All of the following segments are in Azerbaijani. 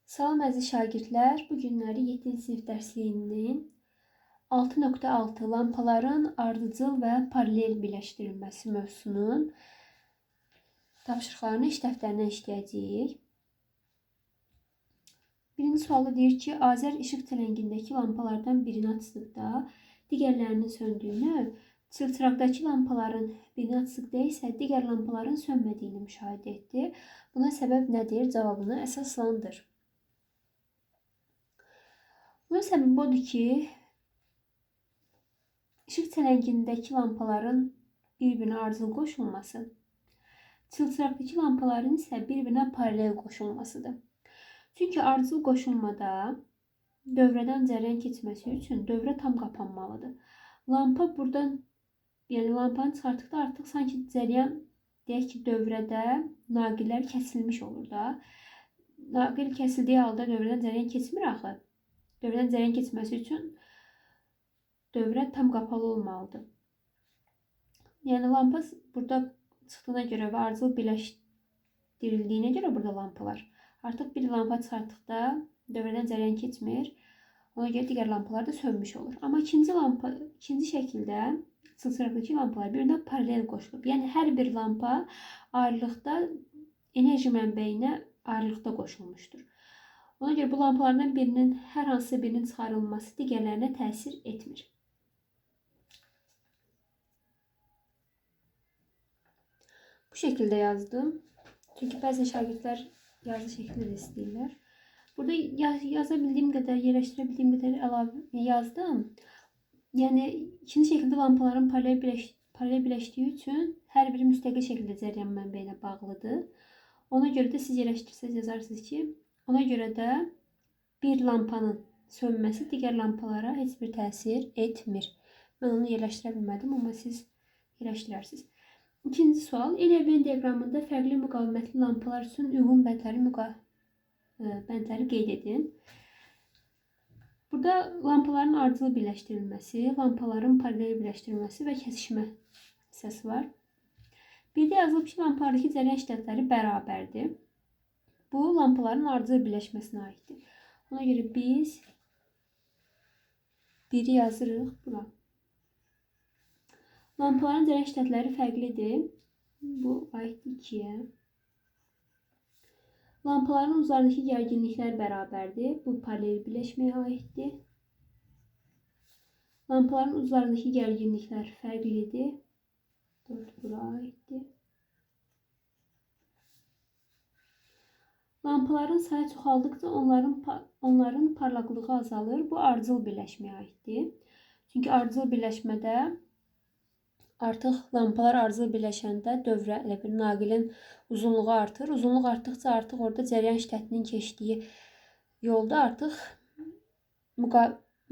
Salam əziz şagirdlər, bu günləri 7-ci sinif dərsliyinin 6.6 lampaların ardıcıl və paralel birləşdirilməsi mövzusunun tapşırıqlarını iş dəftərindən işləyəcəyik. Birinci sualda deyir ki, Azər işıq çələngindəki lampalardan birini açdıqda digərlərinin söndüyünü, çılçıraqdakı lampaların birini açdıqda isə digər lampaların sönmədiyini müşahidə etdi. Buna səbəb nədir? Cavabını əsaslandır. Bunun səbəbi odur ki, işıq çələngindəki lampaların bir-birinə ardıcıl qoşulması, çılçıraqdakı lampaların isə bir-birinə paralel qoşulmasıdır. Çünki ardıcıl qoşulmada dövrədən cərəyan keçməsi üçün dövrə tam qapanmalıdır. Lampa buradan, yəni lampanı çıxartdıqda artıq sanki cərəyan, deyək ki, dövrədə naqillər kəsilmiş olur da. Naqil kəsildiyi halda dövrədən cərəyan keçmir axı. Dövrədən cərəyan keçməsi üçün dövrə tam qapalı olmalıdır. Yəni lampa burada çıxdığına görə və ardıcıl birləşdirildiyinə görə burada lampalar. Artıq bir lampa çıxartdıqda dövrədən cərəyan keçmir. Ona görə digər lampalar da sönmüş olur. Amma ikinci şəkildə çılçıraqdakı lampalar birbirindən paralel qoşulub. Yəni hər bir lampa ayrılıqda enerji mənbəyinə ayrılıqda qoşulmuşdur. Ona görə bu lampalardan birinin hər hansı birinin çıxarılması digərlərinə təsir etmir. Bu şəkildə yazdım. Çünki bəzən şagirdlər yazı şəkildə də istəyirlər. Burada yaza bildiyim qədər, yerləşdirə bildiyim qədər əlavə yazdım. Yəni ikinci şəkildə lampaların paralel birləşdiyi üçün hər biri müstəqil şəkildə cərəyan mənbəyinə bağlıdır. Ona görə də siz yerləşdirsəz yazarsınız ki, ona görə də bir lampanın sönməsi digər lampalara heç bir təsir etmir. Mən onu yerləşdirə bilmədim, amma siz yerləşdirərsiniz. İkinci sual. Elevin diaqramında fərqli müqavimətli lampalar üçün uyğun bəndləri qeyd edin. Burada lampaların ardıcıl birləşdirilməsi, lampaların paralel birləşdirilməsi və kəsişmə hissəsi var. Bir də yazılıb ki, lampalardakı cərəyan şiddətləri bərabərdir. Bu, lampaların ardıcıl birləşməsinə aiddir. Ona görə biz biri yazırıq bura. Lampaların cərəyan şiddətləri fərqlidir. Bu aiddir 2-yə. Lampaların uclarındakı gərginliklər bərabərdir. Bu paralel birləşməyə aiddir. Lampaların uclarındakı gərginliklər fərqlidir. 4 bura aiddir. Lampaların sayı çoxaldıqca onların parlaqlığı azalır. Bu ardıcıl birləşməyə aiddir. Çünki ardıcıl birləşmədə artıq lampalar ardıcıl birləşəndə dövrə, elə bir naqilin uzunluğu artır. Uzunluq artdıqca artıq orada cərəyan şiddətinin keçdiyi yolda artıq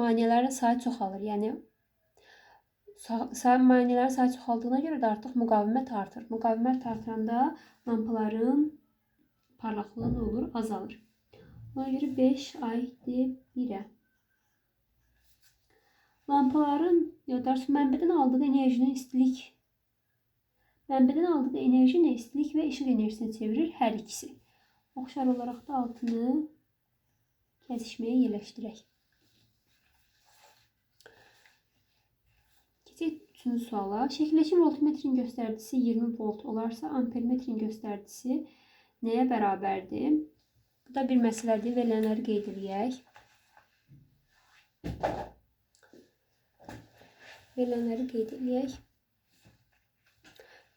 maneələrin sayı çoxalır. Yəni maneələrin sayı çoxaldığına görə də artıq müqavimət artır. Müqavimət artıranda lampaların parlaqlığı nə olur? Azalır. Ona görə 5 aiddir 1-ə. Lampaların mənbədən aldığı enerjinin enerji nə istilik və işıq enerjisinə çevirir hər ikisi. Oxşar olaraq da altını kəsişməyə yerləşdirək. Keçək 3-cü suala. Şəkildəki voltmetrin göstəricisi 20 volt olarsa, ampermetrin göstəricisi nəyə bərabərdir? Bu da bir məsələdir. Verilənləri qeyd edək.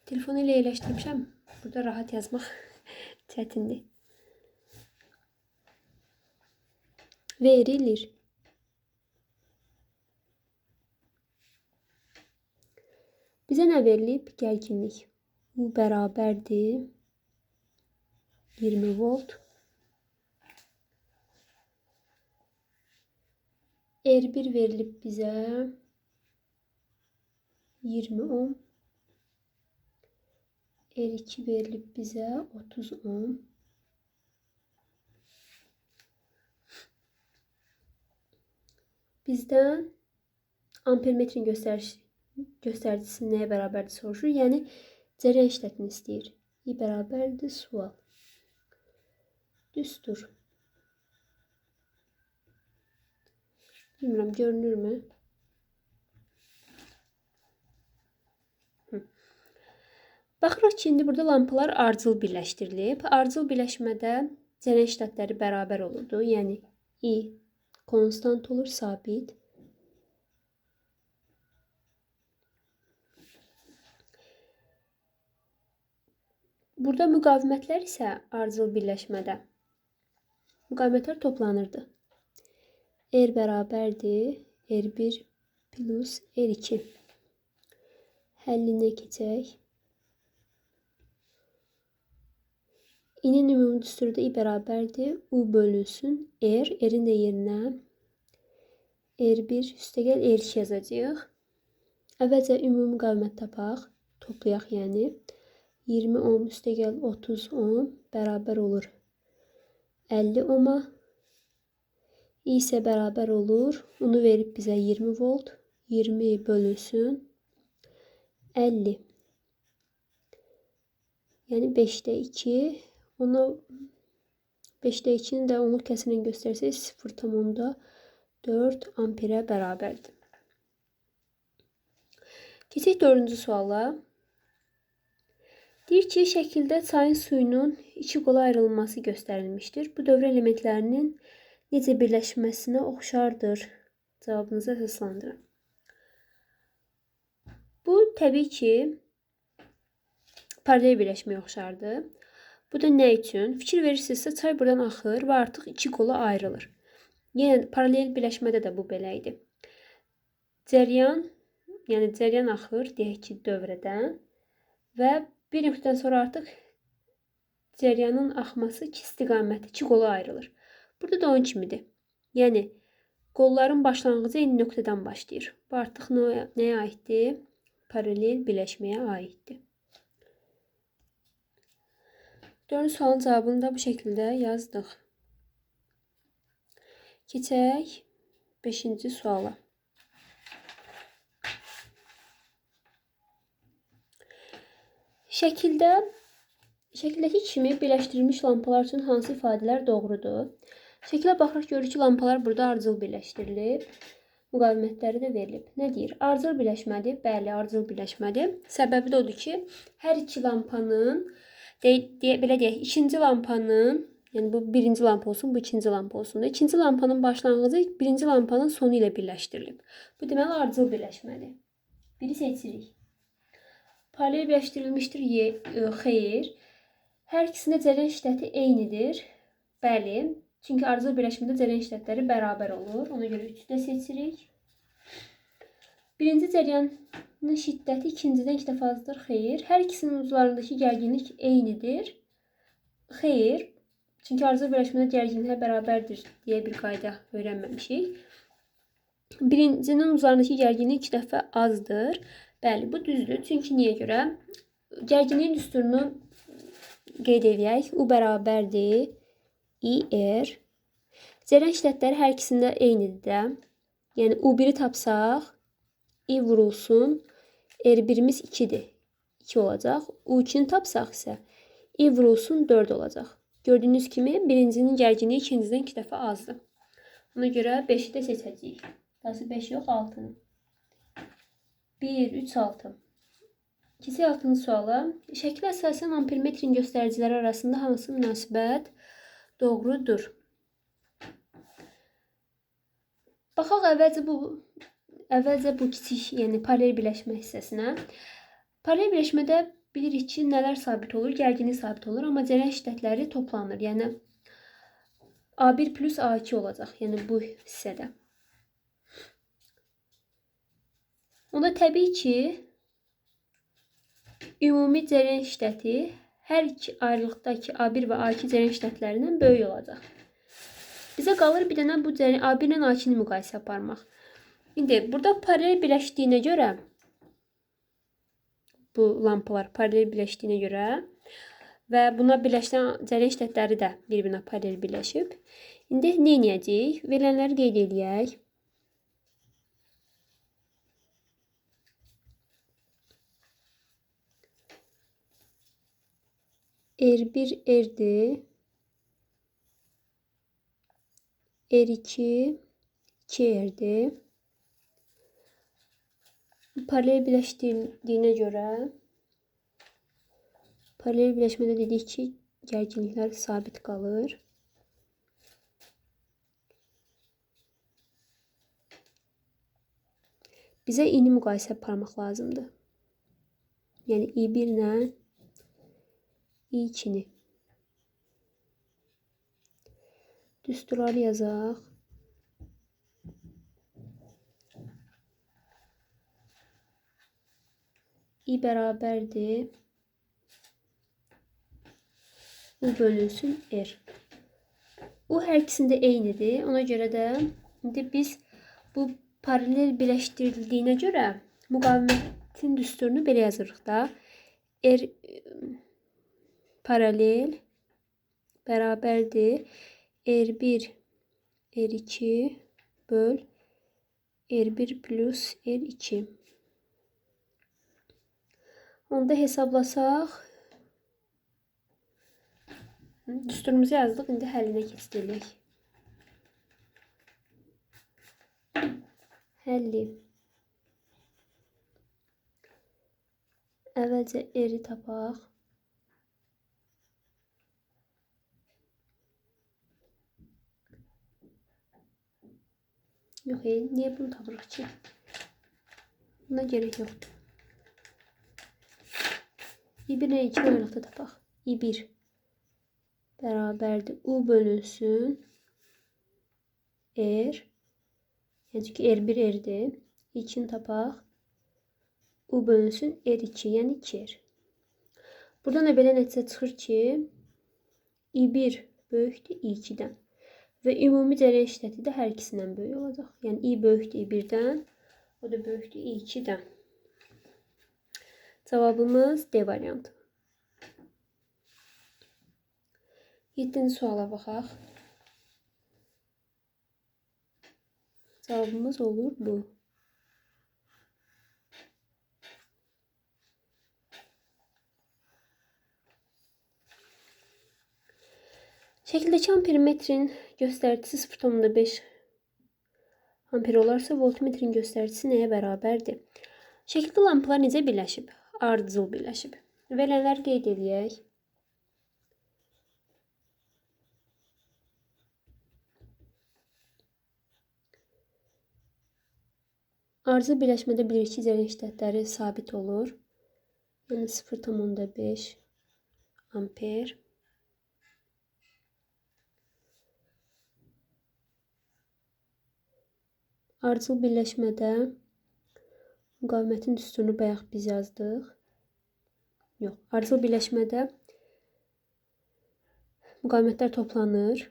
Telefonu ilə yerləşdirmişəm. Burada rahat yazmaq çətindir. Verilir. Bizə nə verilib? Gərginlik. Bu bərabərdir 20 volt. R1 verilib bizə 20 ohm. R2 verilib bizə 30 ohm. Bizdən ampermetrin göstəricisi nəyə bərabərdir soruşur. Yəni cərəyan şiddətini istəyir. I bərabərdir sual. Düstur. Bilmirəm, görünürmü? Baxırıq ki, indi burada lampalar ardıcıl birləşdirilib. Ardıcıl birləşmədə cərəyan şiddətləri bərabər olurdu. Yəni I konstant olur, sabit. Burada müqavimətlər isə ardıcıl birləşmədə müqavimətlər toplanırdı. R bərabərdir R1 plus R2. Həllinə keçək. İ'nin ümumi düsturda I bərabərdir. U bölünsün R. R'in də yerinə R1 üstəgəl R2 yazacağıq. Əvvəlcə ümumi müqavimət tapaq. Toplayaq yəni. 20 ohm üstəgəl 30 ohm bərabər olur 50 ohma. I isə bərabər olur. Onu verib bizə 20 volt. 20 bölünsün 50. Yəni 5'də 2. Ona 5'də 2'ni də onluq kəsrlə göstərsək 0,4 amperə bərabərdir. Keçək 4-cü suala. Deyir ki, şəkildə çayın suyunun iki qola ayrılması göstərilmişdir. Bu dövr elementlərinin necə birləşməsinə oxşardır. Cavabınızı əsaslandırın. Bu təbii ki, paralel birləşməyə oxşardır. Bu da nə üçün? Fikir verirsinizsə, çay buradan axır və artıq iki qola ayrılır. Yəni, paralel birləşmədə də bu belə idi. Cəryan axır, deyək ki, dövrədən və bir nöqtədən sonra artıq cəryanın axması iki istiqaməti, iki qola ayrılır. Burada da onun kimidir. Yəni, qolların başlanğıcı eyni nöqtədən başlayır. Bu artıq nəyə aiddir? Paralel birləşməyə aiddir. 4-cü sualın cavabını da bu şəkildə yazdıq. Keçək 5-ci suala. Şəkildəki kimi birləşdirilmiş lampalar üçün hansı ifadələr doğrudur? Şəkilə baxaraq görürük ki, lampalar burada ardıcıl birləşdirilib. Müqavimətləri də verilib. Nə deyir? Ardıcıl birləşmədir. Bəli, ardıcıl birləşmədir. Səbəbi də odur ki, hər iki lampanın belə deyək, ikinci lampanın, yəni bu birinci lampa olsun, bu ikinci lampa olsun da, ikinci lampanın başlanğıcı birinci lampanın sonu ilə birləşdirilib. Bu deməli ardıcıl birləşmədir. Biri seçirik. Paralel birləşdirilmişdir, xeyr. Hər ikisində cərəyan şiddəti eynidir. Bəli, çünki ardıcıl birləşmədə cərəyan şiddətləri bərabər olur. Ona görə 3'ü də seçirik. Birinci cəryanın şiddəti ikincidən 2 dəfə azdır. Xeyr. Hər ikisinin uclarındakı gərginlik eynidir. Xeyr. Çünki ardıcıl birləşmədə gərginliklər bərabərdir deyə bir qayda öyrənməmişik. Birincinin uclarındakı gərginlik 2 dəfə azdır. Bəli, bu düzdür. Çünki niyə görə? Gərginliyin düsturunu qeyd edək. U bərabərdir IR. Cərəyan şiddətləri hər ikisində eynidir də. Yəni U1'i tapsaq, I vurulsun, R1'imiz 2'dir. 2 olacaq. U2'ni tapsaq isə I vurulsun 4 olacaq. Gördüyünüz kimi birincinin gərginliyi ikinciden 2 dəfə azdır. Ona görə 5'i də seçəcəyik. Daha 5 yox, 6'nı. 1, 3, 6. Keçək 6-cı suala. Şəklə əsasən ampermetrin göstəriciləri arasında hansı münasibət doğrudur? Baxaq əvvəlcə bu kiçik, yəni paralel birləşmə hissəsinə. Paralel birləşmədə bilirik ki, nələr sabit olur? Gərginlik sabit olur, amma cərəyan şiddətləri toplanır. Yəni A1 plus A2 olacaq, yəni bu hissədə. Onda təbii ki, ümumi cərəyan şiddəti hər iki ayrılıqdakı A1 və A2 cərəyan şiddətlərindən böyük olacaq. Bizə qalır bir dənə bu A1 ilə A2-ni müqayisə aparmaq. İndi burada paralel birləşdiyinə görə, bu lampalar paralel birləşdiyinə görə və buna birləşən cərəyan şiddətləri də bir-birinə paralel birləşib. İndi nə edəcəyik? Verilənləri qeyd edək. R1 R'dir. R2 2R'dir. Paralel birləşdirdiyinə görə paralel birləşmədə dedik ki, gərginliklər sabit qalır. Bizə i-ni müqayisə aparmaq lazımdır. Yəni i1 ilə i2-ni. Düsturları yazaq. I bərabərdir. U bölünsün R. U hər ikisində eynidir. Ona görə də indi biz bu paralel birləşdirildiyinə görə müqavimətin düsturunu belə yazırıq da. R paralel bərabərdir. R1 R2 böl R1 plus R2. Onda hesablasaq düsturumuzu yazdık. İndi həllinə keçirilək. Həlli. Əvvəlcə R-i tapaq. Yox, niyə bunu tapırıq ki? Buna gerək yoxdur. i1 ilə 2 oyluqda tapaq. i1 bərabərdir. U bölünsün R. Yəni ki, R1 R'dir. 2-ni tapaq. U bölünsün R2, yəni 2R. Buradan da belə nəticə çıxır ki, i1 böyükdür i2-dən. Və ümumi cərəyan şiddəti də hər ikisindən böyük olacaq. Yəni i böyükdür i1-dən, o da böyükdür i2-dən. Cavabımız D variantı. 7-ci suala baxaq. Cavabımız olur bu. Şəkildəki ampermetrin göstəricisi 0,5 amper olarsa, voltmetrin göstəricisi nəyə bərabərdir? Şəkildə lampalar necə birləşib? Ardıcıl birləşib. Verənləri qeyd edək. Ardıcıl birləşmədə bilirik ki, cərəyan şiddətləri sabit olur. Yəni 0,5 amper. Ardıcıl birləşmədə müqavimətin düsturunu bayaq biz yazdıq. Yox, ardıcıl birləşmədə müqavimətlər toplanır.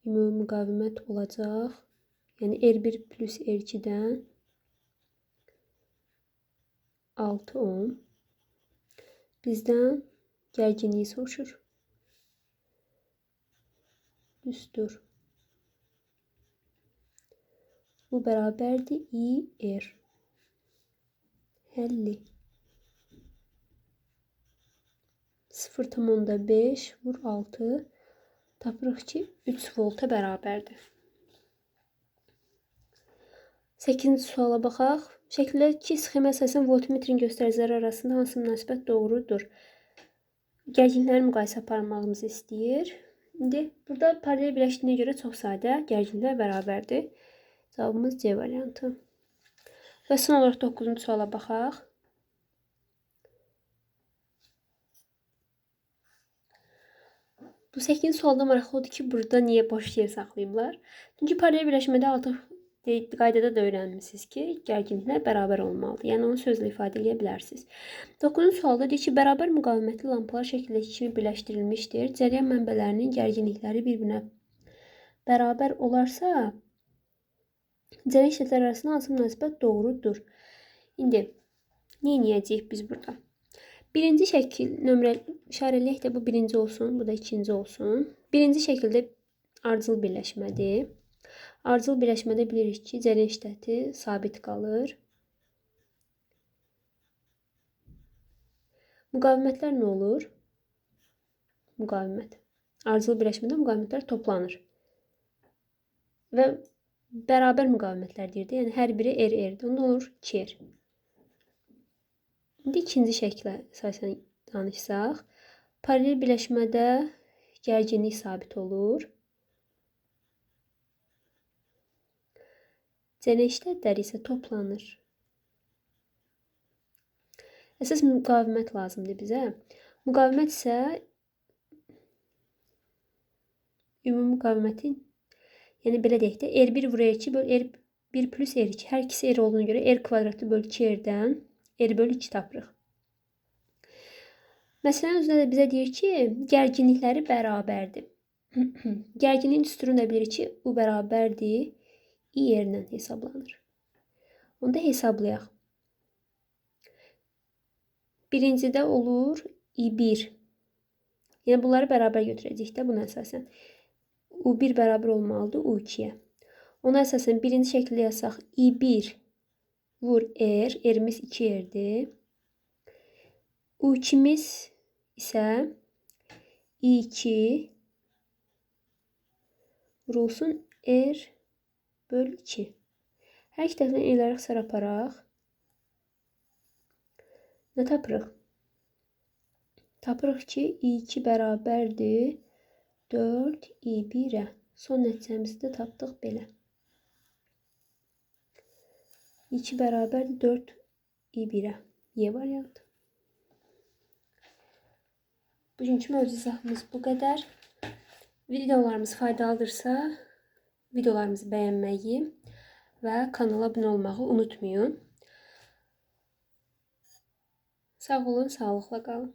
Ümumi müqavimət olacaq. Yəni R1 plus R2-dən 6 ohm. Bizdən gərginliyi soruşur. Düstur. Bu bərabərdir IR. Həlli. 0,5 vur 6. Tapırıq ki, 3 volta bərabərdir. 8-ci suala baxaq. Şəkildəki sxemə əsasən voltmetrin göstəriciləri arasında hansı münasibət doğrudur? Gərginlikləri müqayisə aparmağımızı istəyir. İndi burada paralel birləşdiyinə görə çox sadə gərginliklər bərabərdir. Cavabımız C variantı. Və son olaraq 9-cu suala baxaq. Bu 8-ci sualda maraqlı odur ki, burada niyə boş yer saxlayıblar? Çünki paralel birləşmədə artıq qaydada da öyrənmişsiniz ki, gərginliklər bərabər olmalıdır. Yəni onu sözlə ifadə edə bilərsiniz. 9-cu sualda deyir ki, bərabər müqavimətli lampalar şəkildəki kimi birləşdirilmişdir. Cərəyan mənbələrinin gərginlikləri bir-birinə bərabər olarsa, cərəyan şiddətləri arasında hansı münasibət doğrudur? İndi nə edəcəyik biz burada? Birinci şəkil nömrə işarələyək də bu birinci olsun, bu da ikinci olsun. Birinci şəkildə ardıcıl birləşmədir. Ardıcıl birləşmədə bilirik ki, cərəyan şiddəti sabit qalır. Müqavimətlər nə olur? Müqavimət. Ardıcıl birləşmədə müqavimətlər toplanır. Və bərabər müqavimətlər deyirdi. Yəni hər biri r-r'dir. Onda olur 2r. İndi ikinci şəklə əsasən danışsaq, paralel birləşmədə gərginlik sabit olur. Cənəşdədlər isə toplanır. Əsas müqavimət lazımdır bizə. Müqavimət isə ümumi müqavimətin, yəni belə deyək də, R1 vur R2 böl R1 plus R2. Hər ikisi R olduğuna görə R kvadratı böl 2R'dən R böl 2 tapırıq. Məsələnin özündə də bizə deyir ki, gərginlikləri bərabərdir. Gərginliyin düsturunu da bilir ki, bu bərabərdir. I yerindən hesablanır. Onda hesablayaq. Birincidə olur I1. Yəni bunları bərabər götürəcəyik də buna əsasən. U1 bərabər olmalıdır U2-yə. Ona əsasən birinci şəkildə yazsaq I1 vur R. R'miz 2R'dir. U2'miz isə I2 vurulsun R böl 2. Hər iki tərəfdən elərik saraparaq. Nə tapırıq? Tapırıq ki, I2 bərabərdir 4 I1-ə. Son nəticəmizi də tapdıq belə. I2 bərabərdir 4 I1-ə. Y variantı. Bugünkü mövzu izahımız bu qədər. Videolarımız faydalıdırsa, videolarımızı bəyənməyi və kanala abunə olmağı unutmayın. Sağ olun, sağlıqla qalın.